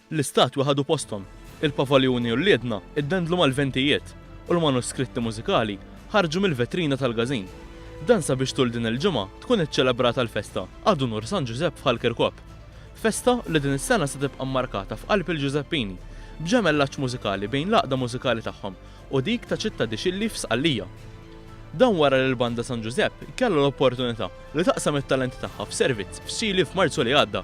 L-istatwi ħadu posthom, il-pavaljuni u l-liedna iddendlu mal-ventijiet u l-manuskritti mużikali ħarġu mill-vetrina tal-gazin. Dan sabiex tul din il-ġimgħa tkun iċċelebrata l-festa għadu nur San Giuseppe f'Halkirkop. Festa li din is-sena se tibqa' mmarkata f'qalb il-Giuseppini b'ġemellaġġ mużikali bejn l-aqda mużikali tagħhom u dik ta' Ċitta di Xilli f'Sqallija. Dan wara li l-banda San Giuseppe kellu l-opportunità li taqsam it-talenti tagħha f'servizz f'Xili f'Marzu li għadda.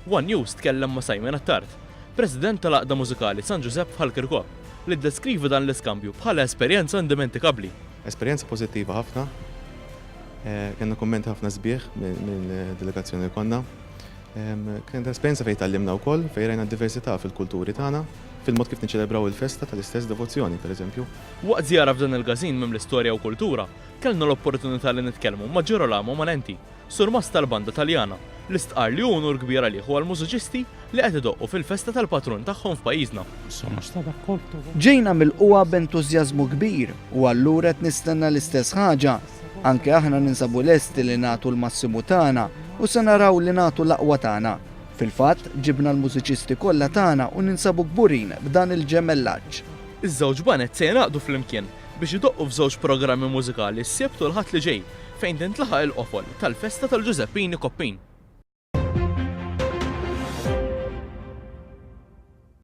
One News tkellem ma' Simon Attard, President tal-aqda mużikali San Giuseppe f'Halkirkop, li ddeskrivi dan l-iskambju bħala esperjenza indimentikabli. Esperjenza pożittiva ħafna. Kenna kummenti ħafna sbieħ minn delegazzjoni li konna. Kienet esperjenza fejn tallimna wkoll, fejn rajna d-diversità fil-kulturi tagħna, fil-mod kif niċċelebraw il-festa tal-istess devozzjoni, pereżempju. Waqt żjara f'dan il-gazin minn l-istorja u kultura, kellna l-opportunità li nitkellmu ma' Girolamo Manenti, surmas tal-banda Taljana, li stqar li hu onur kbir għalih u għall-mużiċisti li qed idoqqu fil-festa tal-patrun tagħhom f'pajjiżna. Ġejna mill-qwa b'entużjażmu kbir u allura qed nistenna l-istess ħaġa. Anke aħna ninsabu lesti li nagħtu l-massimu tagħna u se naraw li nagħtu l-aqwa tagħna. Fil-fatt ġibna l-mużiċisti kollha tagħna u ninsabu kburin b'dan il-ġemellaġġ. Iż-żewġ banet se jingħaqdu flimkien biex idoqqu f'żewġ programmi mużikali s-sibt u l-ħadd li ġej fejn tintlaħaq il-qofol tal-festa tal-Giuseppini Koppin.